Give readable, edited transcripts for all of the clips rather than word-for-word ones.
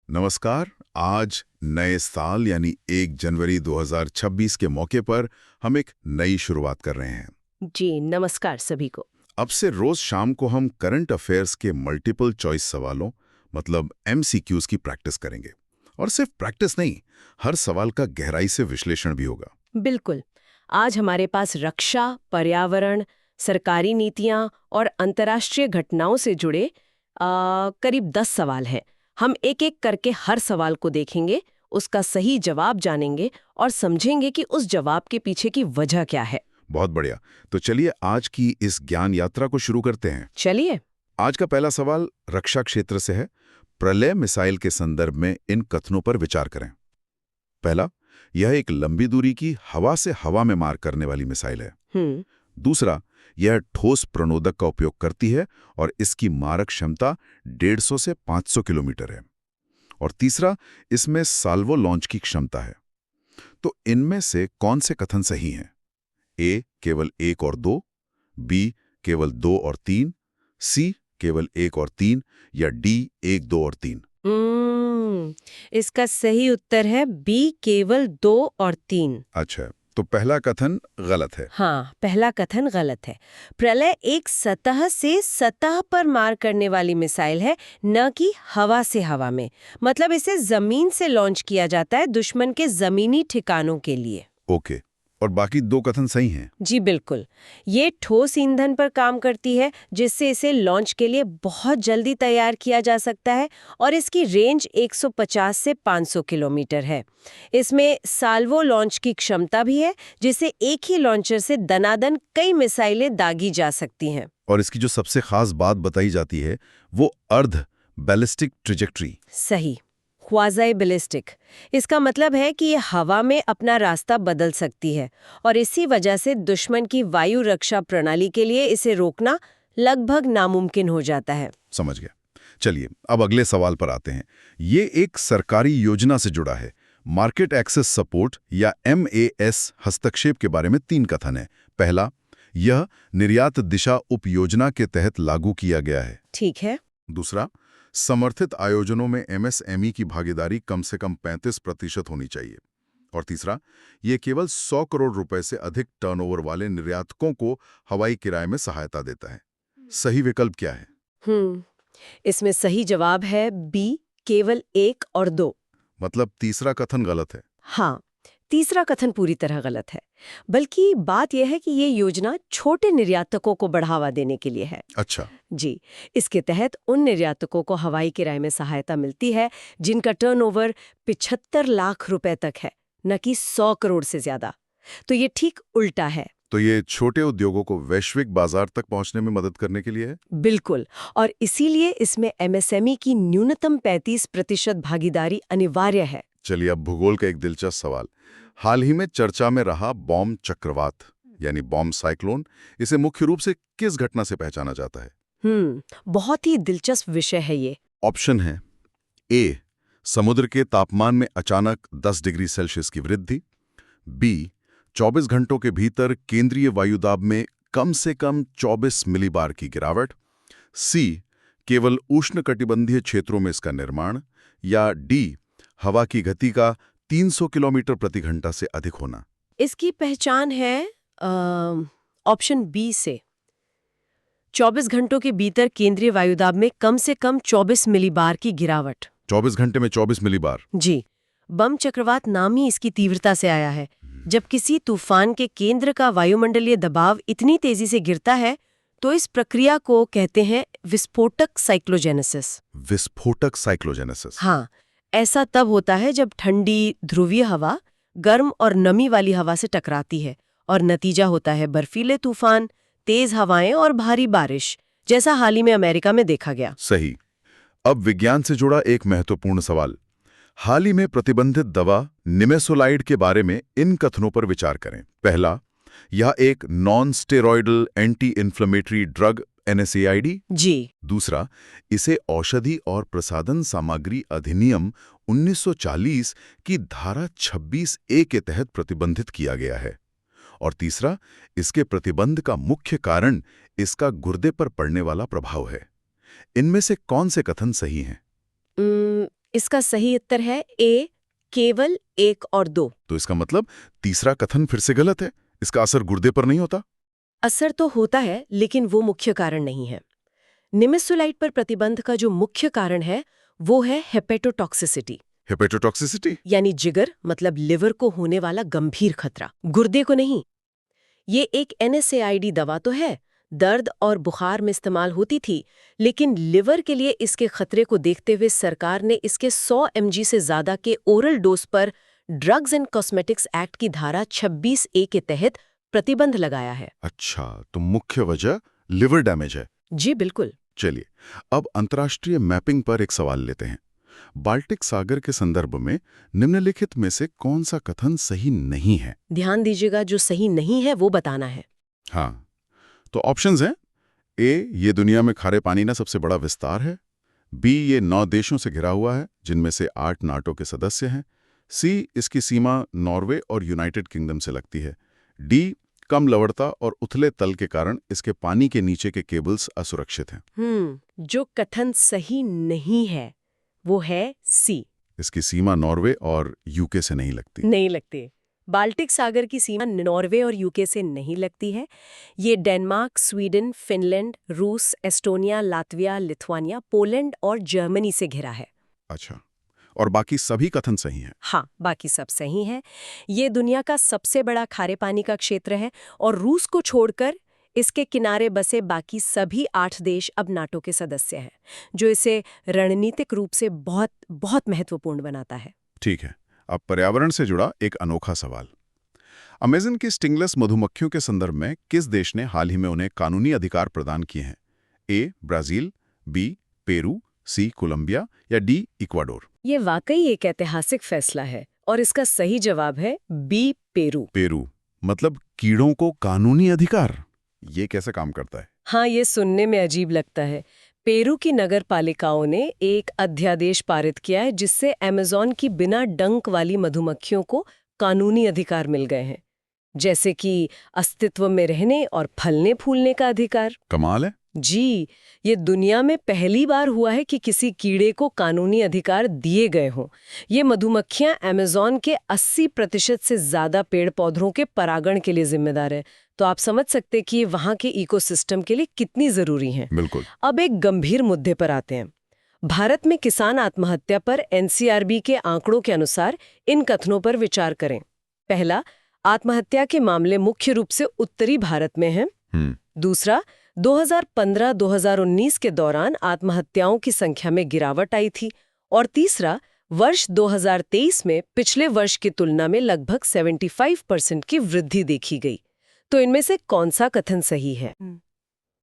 नमस्कार। आज नए साल यानी 1 जनवरी 2026 के मौके पर हम एक नई शुरुआत कर रहे हैं। जी नमस्कार सभी को। अब से रोज शाम को हम करंट अफेयर्स के मल्टीपल चॉइस सवालों मतलब एमसीक्यूज की प्रैक्टिस करेंगे। और सिर्फ प्रैक्टिस नहीं, हर सवाल का गहराई से विश्लेषण भी होगा। बिल्कुल। आज हमारे पास रक्षा, पर्यावरण, सरकारी नीतियां और अंतर्राष्ट्रीय घटनाओं से जुड़े करीब 10 सवाल हैं। हम एक एक करके हर सवाल को देखेंगे, उसका सही जवाब जानेंगे और समझेंगे कि उस जवाब के पीछे की वजह क्या है। बहुत बढ़िया। तो चलिए आज की इस ज्ञान यात्रा को शुरू करते हैं। चलिए। आज का पहला सवाल रक्षा क्षेत्र से है। प्रलय मिसाइल के संदर्भ में इन कथनों पर विचार करें। पहला, यह एक लंबी दूरी की हवा से हवा में मार करने वाली मिसाइल है। दूसरा, यह ठोस प्रणोदक का उपयोग करती है और इसकी मारक क्षमता 150 से 500 किलोमीटर है। और तीसरा, इसमें साल्वो लॉन्च की क्षमता है। तो इनमें से कौन से कथन सही हैं? ए केवल 1 और 2, बी केवल 2 और 3, सी केवल 1 और 3 या डी 1, 2 और 3? इसका सही उत्तर है बी, केवल 2 और 3। अच्छा, तो पहला कथन गलत है। हाँ, पहला कथन गलत है। प्रलय एक सतह से सतह पर मार करने वाली मिसाइल है, न कि हवा से हवा में। मतलब इसे जमीन से लॉन्च किया जाता है दुश्मन के जमीनी ठिकानों के लिए। ओके, और बाकी 2 कथन सही हैं। जी बिल्कुल। ये ठोस ईंधन पर काम करती है, जिससे इसे लॉन्च के लिए बहुत जल्दी तैयार किया जा सकता है और इसकी रेंज 150 से 500 किलोमीटर है। इसमें साल्वो लॉन्च की क्षमता भी है, जिससे एक ही लॉन्चर से दनादन कई मिसाइलें दागी जा सकती हैं। और इसकी जो सबसे खास बात बताई जाती है वो अर्ध बैलिस्टिक ट्रिजेक्ट्री। सही, क्वाज़ी बैलिस्टिक। इसका मतलब है कि ये हवा में अपना रास्ता बदल सकती है और इसी वजह से दुश्मन की वायु रक्षा प्रणाली के लिए इसे रोकना लगभग नामुमकिन हो जाता है। समझ गया। चलिए अब अगले सवाल पर आते हैं। ये एक सरकारी योजना से जुड़ा है। मार्केट एक्सेस सपोर्ट या MAS हस्तक्षेप के बारे में 3 कथन है। पहला, यह निर्यात दिशा उपयोजना के तहत लागू किया गया है। ठीक है। दूसरा, समर्थित आयोजनों में MSME की भागीदारी कम से कम 35% होनी चाहिए। और तीसरा, ये केवल 100 करोड़ रुपए से अधिक टर्नओवर वाले निर्यातकों को हवाई किराए में सहायता देता है। सही विकल्प क्या है? इसमें सही जवाब है बी, केवल 1 और 2। मतलब तीसरा कथन गलत है। हाँ, तीसरा कथन पूरी तरह गलत है। बल्कि बात यह है कि ये योजना छोटे निर्यातकों को बढ़ावा देने के लिए है। अच्छा। जी, इसके तहत उन निर्यातकों को हवाई किराए में सहायता मिलती है जिनका टर्नओवर 75 लाख रुपए तक है, न कि 100 करोड़ से ज्यादा। तो ये ठीक उल्टा है। तो ये छोटे उद्योगों को वैश्विक बाजार तक पहुंचने में मदद करने के लिए है? बिल्कुल। और इसीलिए इसमें MSME की न्यूनतम 35% भागीदारी अनिवार्य है। चलिए अब भूगोल का एक दिलचस्प सवाल। हाल ही में चर्चा में रहा बॉम्ब चक्रवात यानी बॉम्ब साइक्लोन, इसे मुख्य रूप से किस घटना से पहचाना जाता है? बहुत ही दिलचस्प विषय है ये। ऑप्शन है ए, समुद्र के तापमान में अचानक 10 डिग्री सेल्सियस की वृद्धि। बी, 24 घंटों के भीतर केंद्रीय वायुदाब में कम से कम 24 मिलीबार की गिरावट। सी, केवल उष्णकटिबंधीय क्षेत्रों में इसका निर्माण। या डी, हवा की गति का 300 किलोमीटर प्रति घंटा से अधिक होना। इसकी पहचान है ऑप्शन बी से। 24 घंटों के भीतर केंद्रीय वायुदाब में कम से कम 24 मिलीबार की गिरावट। 24 घंटे में 24 मिलीबार? जी, बम चक्रवात नाम ही इसकी तीव्रता से आया है। जब किसी तूफान के केंद्र का वायुमंडलीय दबाव इतनी तेजी से गिरता है तो इस प्रक्रिया को कहते हैं विस्फोटक साइक्लोजेनेसिस। विस्फोटक साइक्लोजेनेसिस? हाँ, ऐसा तब होता है जब ठंडी ध्रुवीय हवा गर्म और नमी वाली हवा से टकराती है और नतीजा होता है बर्फीले तूफान, तेज हवाएं और भारी बारिश, जैसा हाल ही में अमेरिका में देखा गया। सही। अब विज्ञान से जुड़ा एक महत्वपूर्ण सवाल। हाल ही में प्रतिबंधित दवा निमेसोलाइड के बारे में इन कथनों पर विचार करें। पहला, यह एक non steroidal anti inflammatory drug NSAID। जी। दूसरा, इसे औषधि और प्रसाधन सामग्री अधिनियम 1940 की धारा 26A के तहत प्रतिबंधित किया गया है। और तीसरा, इसके प्रतिबंध का मुख्य कारण इसका गुर्दे पर पड़ने वाला प्रभाव है। इनमें से कौन से कथन सही हैं? इसका सही उत्तर है ए, केवल 1 और 2। तो इसका मतलब तीसरा कथन फिर से गलत है। इसका असर गुर्दे पर नहीं होता। असर तो होता है, लेकिन वो मुख्य कारण नहीं है। निमेसुलाइट पर प्रतिबंध का जो मुख्य कारण है वो है हेपेटोटॉक्सिसिटी, हेपेटोटॉक्सिसिटी? यानी जिगर मतलब लिवर को होने वाला गंभीर खतरा, गुर्दे को नहीं। ये एक NSAID दवा तो है, दर्द और बुखार में इस्तेमाल होती थी, लेकिन लिवर के लिए इसके खतरे को देखते हुए सरकार ने इसके 100 mg से ज्यादा के ओरल डोज पर ड्रग्स एंड कॉस्मेटिक्स एक्ट की धारा 26A के तहत प्रतिबंध लगाया है। अच्छा, तो मुख्य वजह लिवर डैमेज है। जी बिल्कुल। चलिए, अब अंतर्राष्ट्रीय मैपिंग पर एक सवाल लेते हैं। बाल्टिक सागर के संदर्भ में निम्नलिखित में से कौन सा कथन सही नहीं है? ध्यान दीजिएगा, जो सही नहीं है वो बताना है। हाँ, तो ऑप्शंस हैं। ए, ये दुनिया में खारे पानी का सबसे बड़ा विस्तार है। बी, ये 9 देशों से घिरा हुआ है, जिनमें से 8 नाटो के सदस्य हैं। सी, इसकी सीमा नॉर्वे और यूनाइटेड किंगडम से लगती है। डी, कम लवणता और उथले तल के कारण इसके पानी के नीचे के केबल्स असुरक्षित हैं। जो कथन सही नहीं है वो है सी। इसकी सीमा नॉर्वे और यूके से नहीं लगती। नहीं लगती। बाल्टिक सागर की सीमा नॉर्वे और यूके से नहीं लगती है। ये डेनमार्क, स्वीडन, फिनलैंड, रूस, एस्टोनिया, लातविया, लिथुआनिया, पोलैंड और जर्मनी से घिरा है। अच्छा, और बाकी सभी कथन सही हैं? हाँ, बाकी सब सही है। ये दुनिया का सबसे बड़ा खारे पानी का क्षेत्र है और रूस को छोड़कर इसके किनारे बसे बाकी सभी 8 देश अब नाटो के सदस्य हैं, जो इसे रणनीतिक रूप से बहुत बहुत महत्वपूर्ण बनाता है। ठीक है, अब पर्यावरण से जुड़ा एक अनोखा सवाल। अमेज़न की स्टिंगलेस मधुमक्खियों के संदर्भ में किस देश ने हाल ही में उन्हें कानूनी अधिकार प्रदान किए हैं? ए, ब्राजील, बी, पेरू, सी, कोलंबिया या डी, इक्वाडोर? ये वाकई एक ऐतिहासिक फैसला है और इसका सही जवाब है बी, पेरू। पेरू, मतलब कीड़ों को कानूनी अधिकार? ये कैसे काम करता है? हाँ, ये सुनने में अजीब लगता है। पेरू की नगर पालिकाओं ने एक अध्यादेश पारित किया है जिससे अमेज़न की बिना डंक वाली मधुमक्खियों को कानूनी अधिकार मिल गए हैं, जैसे कि अस्तित्व में रहने और फलने फूलने का अधिकार। कमाल है। जी, ये दुनिया में पहली बार हुआ है कि किसी कीड़े को कानूनी अधिकार दिए गए हों। ये मधुमक्खियां अमेज़न के 80% से ज्यादा पेड़ पौधों के परागण के लिए जिम्मेदार है। तो आप समझ सकते हैं कि ये वहां के इकोसिस्टम के लिए कितनी जरूरी हैं। बिल्कुल। अब एक गंभीर मुद्दे पर आते हैं। भारत में किसान आत्महत्या पर NCRB के आंकड़ों के अनुसार इन कथनों पर विचार करें। पहला, आत्महत्या के मामले मुख्य रूप से उत्तरी भारत में हैं। दूसरा, 2015-2019 के दौरान आत्महत्याओं की संख्या में गिरावट आई थी। और तीसरा, वर्ष 2023 में पिछले वर्ष की तुलना में लगभग 75% की वृद्धि देखी गई। तो इनमें से कौन सा कथन सही है?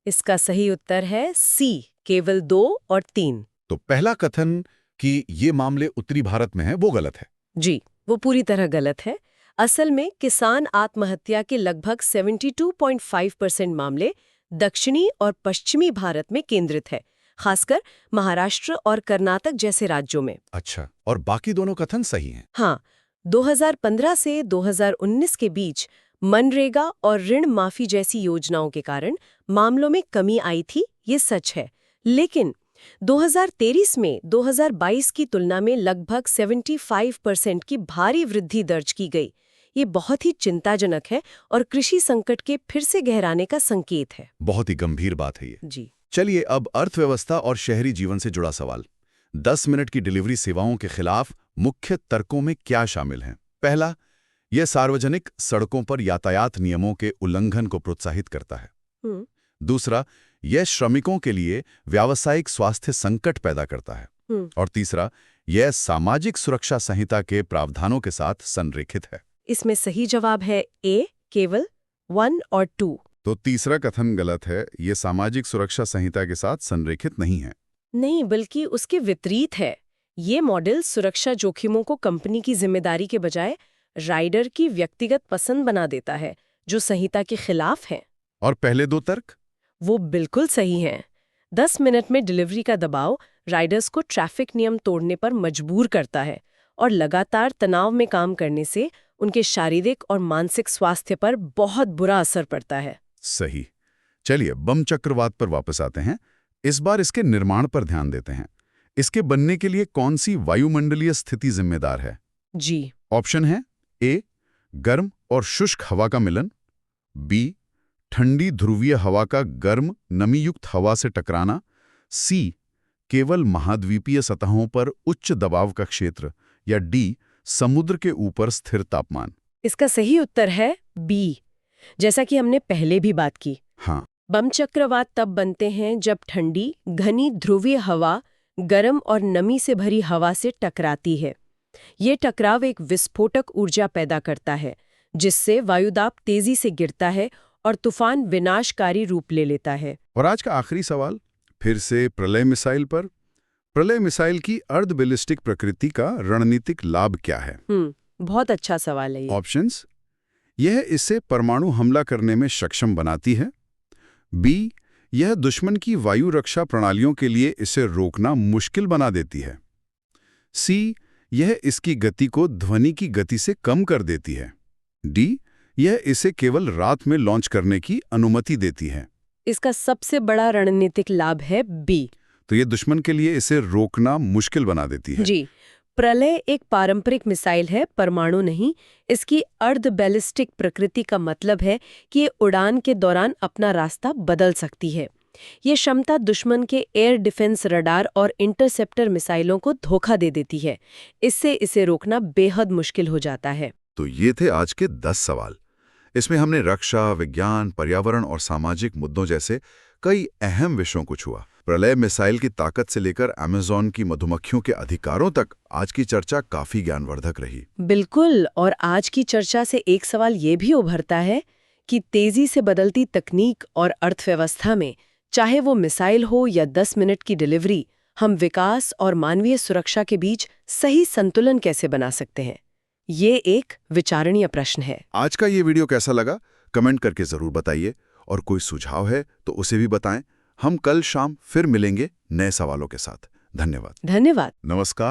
इसका सही उत्तर है सी, केवल 2 और 3। तो पहला कथन कि ये मामले उत्तरी भारत में है वो गलत है। जी, वो पूरी तरह गलत है। असल में किसान आत्महत्या के लगभग 72.5% मामले दक्षिणी और पश्चिमी भारत में केंद्रित है, खासकर महाराष्ट्र और कर्नाटक जैसे राज्यों में। अच्छा, और बाकी दोनों कथन सही हैं? हाँ, 2015 से 2019 के बीच मनरेगा और ऋण माफी जैसी योजनाओं के कारण मामलों में कमी आई थी, ये सच है। लेकिन 2023 में 2022 की तुलना में लगभग 75% की भारी वृद्धि दर्ज की गई। ये बहुत ही चिंताजनक है और कृषि संकट के फिर से गहराने का संकेत है। बहुत ही गंभीर बात है ये। जी। चलिए, अब अर्थव्यवस्था और शहरी जीवन से जुड़ा सवाल। 10 मिनट की डिलीवरी सेवाओं के खिलाफ मुख्य तर्कों में क्या शामिल हैं? पहला, यह सार्वजनिक सड़कों पर यातायात नियमों के उल्लंघन को प्रोत्साहित करता है। दूसरा, यह श्रमिकों के लिए व्यावसायिक स्वास्थ्य संकट पैदा करता है। और तीसरा, यह सामाजिक सुरक्षा संहिता के प्रावधानों के साथ संरेखित है। इसमें सही जवाब है ए, केवल 1 और 2। तो तीसरा कथन गलत है। ये सामाजिक सुरक्षा संहिता के साथ संरेखित नहीं है। नहीं, बल्कि उसके विपरीत है। ये मॉडल सुरक्षा जोखिमों को कंपनी की जिम्मेदारी के बजाय राइडर की व्यक्तिगत पसंद बना देता है, जो संहिता के खिलाफ है। और पहले 2 तर्क? वो बिल्कुल सही हैं। 10 मिनट में डिलीवरी का दबाव राइडर्स को ट्रैफिक नियम तोड़ने पर मजबूर करता है और लगातार तनाव में काम करने से उनके शारीरिक और मानसिक स्वास्थ्य पर बहुत बुरा असर पड़ता है। सही। चलिए, बम चक्रवात पर वापस आते हैं। इस बार इसके निर्माण पर ध्यान देते हैं। इसके बनने के लिए कौन सी वायुमंडलीय स्थिति जिम्मेदार है? जी। ऑप्शन है ए, गर्म और शुष्क हवा का मिलन, बी, ठंडी ध्रुवीय हवा का गर्म नमीयुक्त हवा से टकराना, सी, केवल महाद्वीपीय सतहों पर उच्च दबाव का क्षेत्र, या डी, समुद्र के ऊपर स्थिर तापमान। इसका सही उत्तर है बी, जैसा कि हमने पहले भी बात की। हाँ, बम चक्रवात तब बनते हैं जब ठंडी घनी ध्रुवीय हवा गर्म और नमी से भरी हवा से टकराती है। ये टकराव एक विस्फोटक ऊर्जा पैदा करता है, जिससे वायुदाब तेजी से गिरता है और तूफान विनाशकारी रूप ले लेता है। और आज का आखिरी सवाल फिर से प्रलय मिसाइल पर। प्रलय मिसाइल की अर्ध बैलिस्टिक प्रकृति का रणनीतिक लाभ क्या है? बहुत अच्छा सवाल है ये। ऑप्शंस: यह इसे परमाणु हमला करने में सक्षम बनाती है, बी, यह दुश्मन की वायु रक्षा प्रणालियों के लिए इसे रोकना मुश्किल बना देती है, सी, यह इसकी गति को ध्वनि की गति से कम कर देती है, डी, यह इसे केवल रात में लॉन्च करने की अनुमति देती है। इसका सबसे बड़ा रणनीतिक लाभ है बी। तो ये दुश्मन के लिए इसे रोकना मुश्किल बना देती है। जी। प्रलय एक पारंपरिक मिसाइल है, परमाणु नहीं। इसकी अर्ध बैलिस्टिक प्रकृति का मतलब है कि ये उड़ान के दौरान अपना रास्ता बदल सकती है। ये क्षमता दुश्मन के एयर डिफेंस रडार और इंटरसेप्टर मिसाइलों को धोखा दे देती है। इससे इसे रोकना बेहद मुश्किल हो जाता है। तो ये थे आज के 10 सवाल। इसमें हमने रक्षा, विज्ञान, पर्यावरण और सामाजिक मुद्दों जैसे कई अहम विषयों को छुआ। प्रलय मिसाइल की ताकत से लेकर अमेज़न की मधुमक्खियों के अधिकारों तक आज की चर्चा काफी ज्ञानवर्धक रही। बिल्कुल। और आज की चर्चा से एक सवाल ये भी उभरता है कि तेजी से बदलती तकनीक और अर्थव्यवस्था में, चाहे वो मिसाइल हो या 10 मिनट की डिलीवरी, हम विकास और मानवीय सुरक्षा के बीच सही संतुलन कैसे बना सकते हैं? ये एक विचारणीय प्रश्न है। आज का ये वीडियो कैसा लगा कमेंट करके जरूर बताइए, और कोई सुझाव है तो उसे भी बताएं। हम कल शाम फिर मिलेंगे नए सवालों के साथ। धन्यवाद। धन्यवाद। नमस्कार।